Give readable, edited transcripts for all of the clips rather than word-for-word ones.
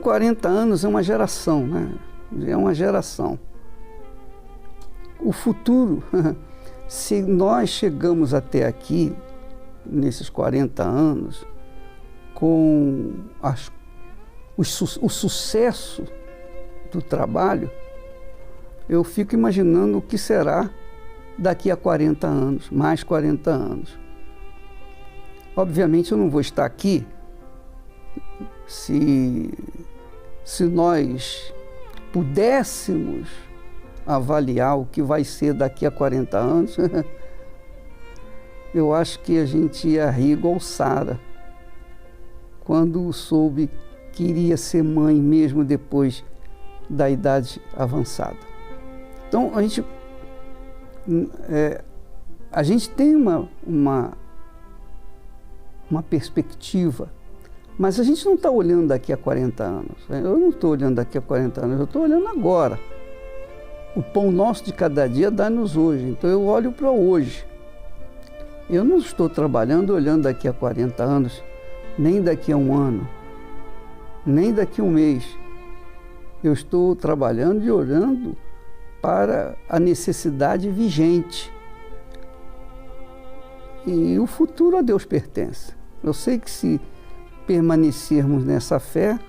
40 anos é uma geração, né? É uma geração. O futuro, se nós chegamos até aqui, nesses 40 anos, com o sucesso do trabalho, eu fico imaginando o que será daqui a 40 anos, mais 40 anos. Obviamente eu não vou estar aqui se nós pudéssemos avaliar o que vai ser daqui a 40 anos, eu acho que a gente ia rir igual Sara, quando soube que iria ser mãe mesmo depois da idade avançada. Então a gente tem uma perspectiva, mas a gente não está olhando daqui a 40 anos. Eu não estou olhando daqui a 40 anos, eu estou olhando agora. O pão nosso de cada dia dá-nos hoje, então eu olho para hoje. Eu não estou trabalhando olhando daqui a 40 anos, nem daqui a um ano, nem daqui a um mês. Eu estou trabalhando e olhando para a necessidade vigente. E o futuro a Deus pertence. Eu sei que se permanecermos nessa fé,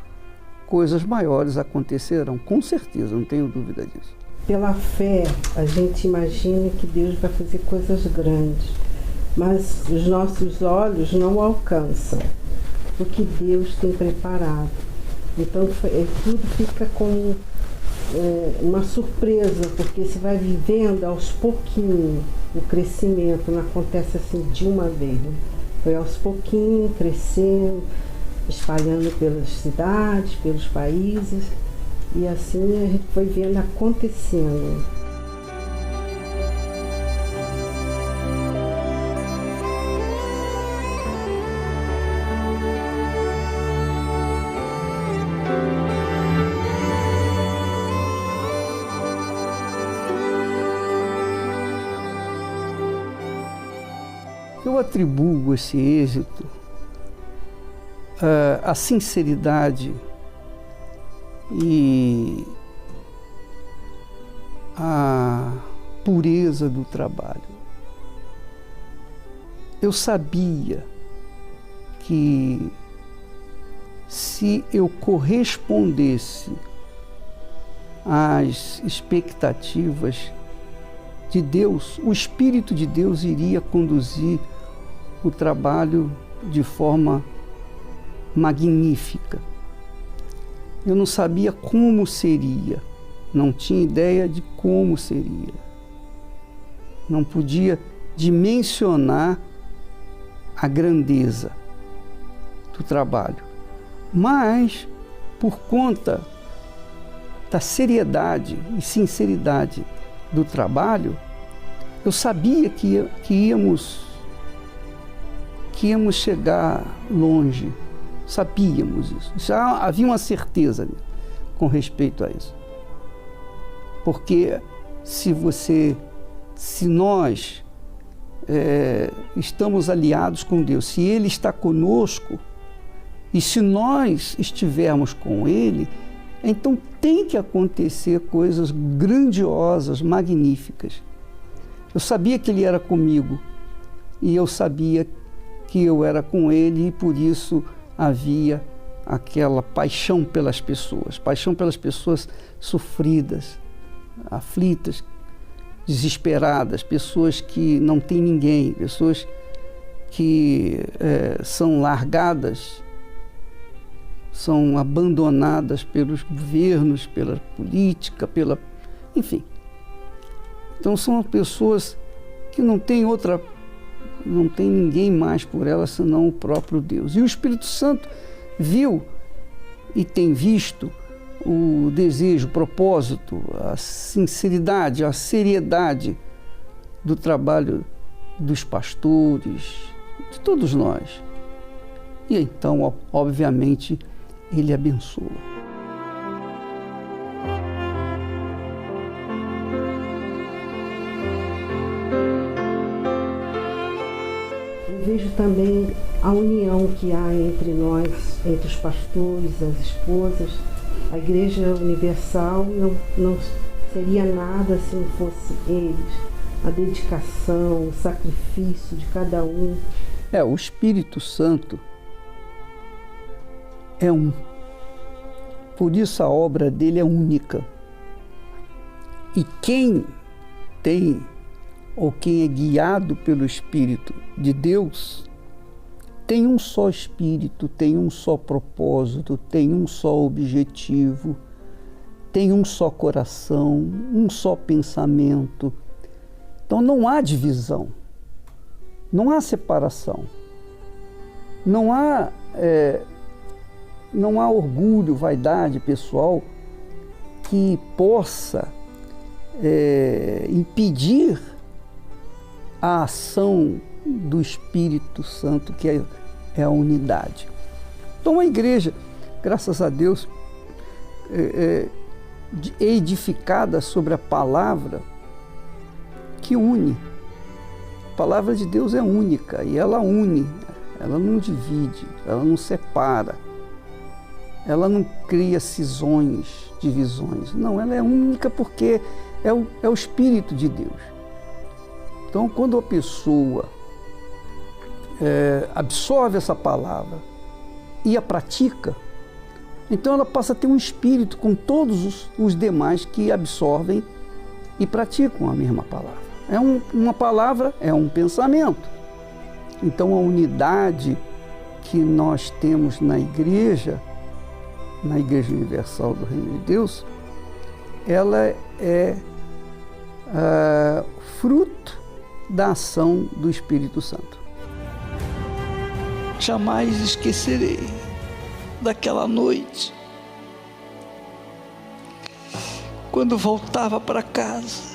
coisas maiores acontecerão, com certeza, não tenho dúvida disso. Pela fé, a gente imagina que Deus vai fazer coisas grandes, mas os nossos olhos não alcançam o que Deus tem preparado. Então, tudo fica como uma surpresa, porque você vai vivendo aos pouquinhos o crescimento, não acontece assim de uma vez, né? Foi aos pouquinhos, crescendo, espalhando pelas cidades, pelos países, e assim a gente foi vendo acontecendo. Eu atribuo esse êxito à sinceridade e à pureza do trabalho. Eu sabia que se eu correspondesse às expectativas de Deus, o Espírito de Deus iria conduzir o trabalho de forma magnífica. Eu não sabia como seria, não tinha ideia de como seria. Não podia dimensionar a grandeza do trabalho. Mas, por conta da seriedade e sinceridade do trabalho, eu sabia que íamos chegar longe, sabíamos isso. Já havia uma certeza com respeito a isso. Porque se nós estamos aliados com Deus, se Ele está conosco, e se nós estivermos com Ele, então tem que acontecer coisas grandiosas, magníficas. Eu sabia que Ele era comigo, e eu sabia que eu era com Ele, e por isso havia aquela paixão pelas pessoas sofridas, aflitas, desesperadas, pessoas que não têm ninguém, pessoas que são largadas, são abandonadas pelos governos, pela política, enfim. Então são pessoas que não têm ninguém mais por elas senão o próprio Deus. E o Espírito Santo viu e tem visto o desejo, o propósito, a sinceridade, a seriedade do trabalho dos pastores, de todos nós. E então, obviamente, Ele abençoa. vejo também a união que há entre nós, entre os pastores, as esposas. A Igreja Universal não seria nada se não fosse eles. A dedicação, o sacrifício de cada um. O Espírito Santo é um. Por isso a obra dele é única. E quem tem, ou quem é guiado pelo Espírito de Deus, tem um só Espírito, tem um só propósito, tem um só objetivo, tem um só coração, um só pensamento. Então não há divisão, não há separação, não há orgulho, vaidade pessoal que possa impedir a ação do Espírito Santo, que é a unidade. Então a igreja, graças a Deus, é edificada sobre a palavra que une. A palavra de Deus é única e ela une, ela não divide, ela não separa, ela não cria cisões, divisões. Não, ela é única porque é o Espírito de Deus. Então, quando a pessoa absorve essa palavra e a pratica, então ela passa a ter um espírito com todos os demais que absorvem e praticam a mesma palavra. Uma palavra é um pensamento. Então, a unidade que nós temos na Igreja Universal do Reino de Deus, ela é fruto da ação do Espírito Santo. Jamais esquecerei daquela noite, quando voltava para casa,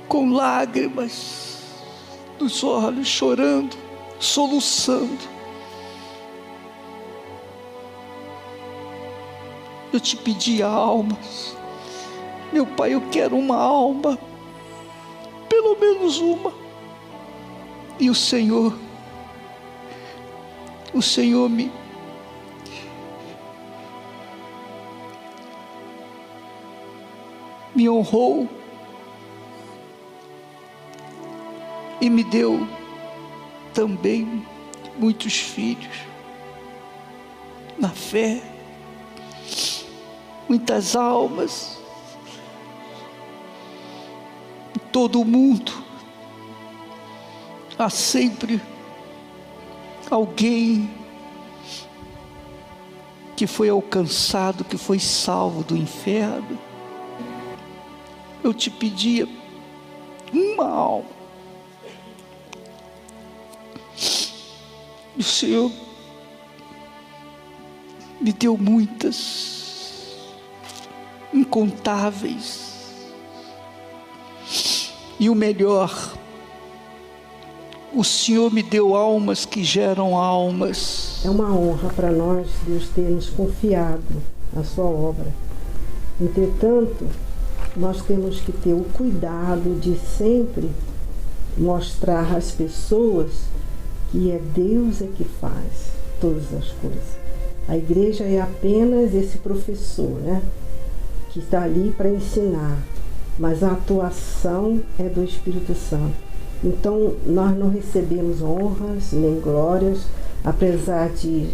com lágrimas nos olhos, chorando, soluçando. Eu te pedia almas. Meu Pai, eu quero uma alma, pelo menos uma. E o Senhor me honrou e me deu também muitos filhos na fé, muitas almas em todo o mundo. Há sempre alguém que foi alcançado, que foi salvo do inferno. Eu te pedia uma alma. E o Senhor me deu muitas, incontáveis. E o melhor, o Senhor me deu almas que geram almas. É uma honra para nós, Deus ter nos confiado a sua obra. Entretanto, nós temos que ter o cuidado de sempre mostrar às pessoas que é Deus que faz todas as coisas. A igreja é apenas esse professor, que está ali para ensinar, mas a atuação é do Espírito Santo. Então, nós não recebemos honras nem glórias, apesar de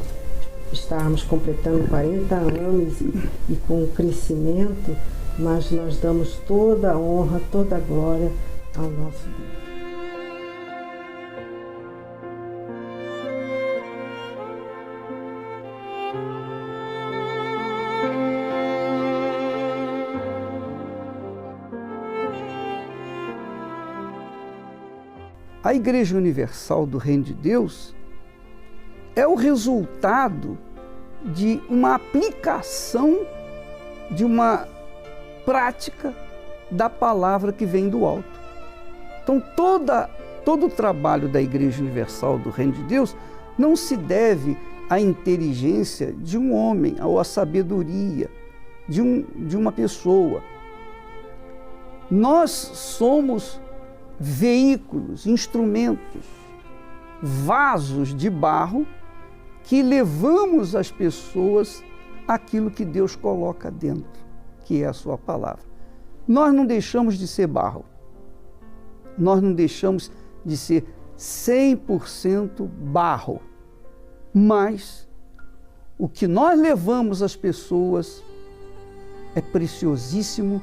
estarmos completando 40 anos e com crescimento, mas nós damos toda a honra, toda a glória ao nosso Deus. A Igreja Universal do Reino de Deus é o resultado de uma aplicação, de uma prática da palavra que vem do alto. Então, todo o trabalho da Igreja Universal do Reino de Deus não se deve à inteligência de um homem ou à sabedoria de uma pessoa. Nós somos veículos, instrumentos, vasos de barro que levamos às pessoas aquilo que Deus coloca dentro, que é a sua palavra. Nós não deixamos de ser barro. Nós não deixamos de ser 100% barro. Mas o que nós levamos às pessoas é preciosíssimo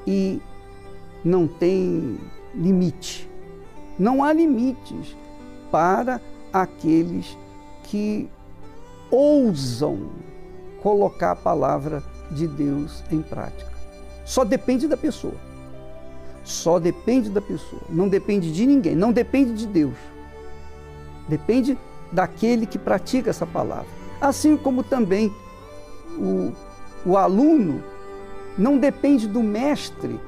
e não tem limite. Não há limites para aqueles que ousam colocar a palavra de Deus em prática. Só depende da pessoa. Só depende da pessoa. Não depende de ninguém. Não depende de Deus. Depende daquele que pratica essa palavra. Assim como também o aluno não depende do mestre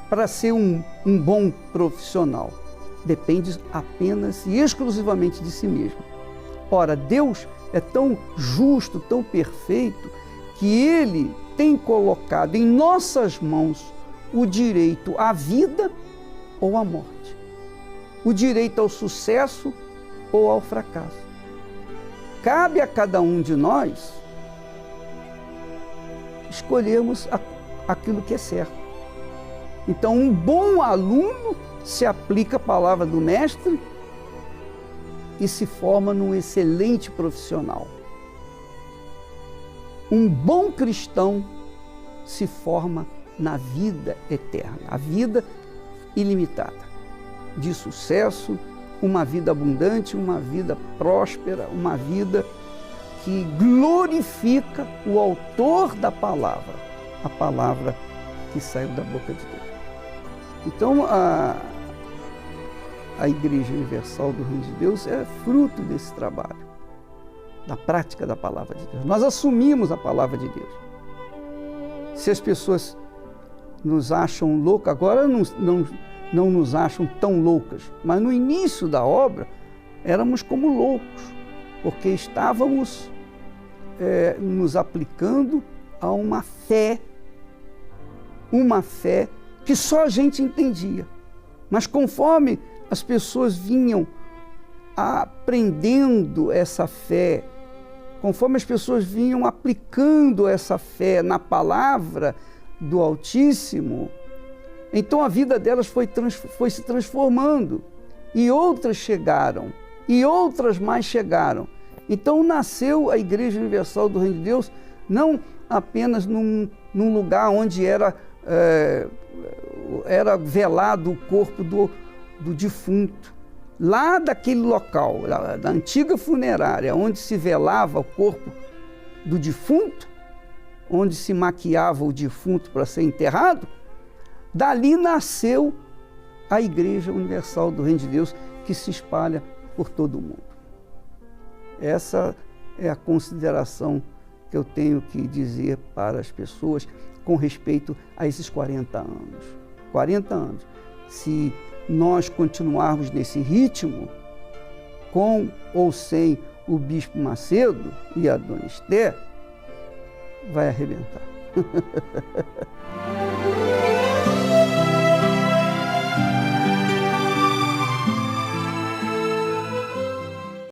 para ser um bom profissional. Depende apenas e exclusivamente de si mesmo. Ora, Deus é tão justo, tão perfeito, que Ele tem colocado em nossas mãos o direito à vida ou à morte, o direito ao sucesso ou ao fracasso. Cabe a cada um de nós escolhermos aquilo que é certo. Então, um bom aluno se aplica a palavra do mestre e se forma num excelente profissional. Um bom cristão se forma na vida eterna, a vida ilimitada, de sucesso, uma vida abundante, uma vida próspera, uma vida que glorifica o autor da palavra, a palavra que saiu da boca de Deus. Então, a Igreja Universal do Reino de Deus é fruto desse trabalho, da prática da palavra de Deus. Nós assumimos a palavra de Deus. Se as pessoas nos acham loucos, agora não nos acham tão loucas, mas no início da obra éramos como loucos, porque estávamos nos aplicando a uma fé que só a gente entendia. Mas conforme as pessoas vinham aprendendo essa fé, conforme as pessoas vinham aplicando essa fé na palavra do Altíssimo, então a vida delas foi se transformando, e outras chegaram, e outras mais chegaram. Então nasceu a Igreja Universal do Reino de Deus, não apenas num lugar onde era velado o corpo do defunto. Lá daquele local, da antiga funerária, onde se velava o corpo do defunto, onde se maquiava o defunto para ser enterrado, dali nasceu a Igreja Universal do Reino de Deus, que se espalha por todo o mundo. Essa é a consideração que eu tenho que dizer para as pessoas com respeito a esses 40 anos. 40 anos. Se nós continuarmos nesse ritmo, com ou sem o Bispo Macedo e a Dona Esther, vai arrebentar.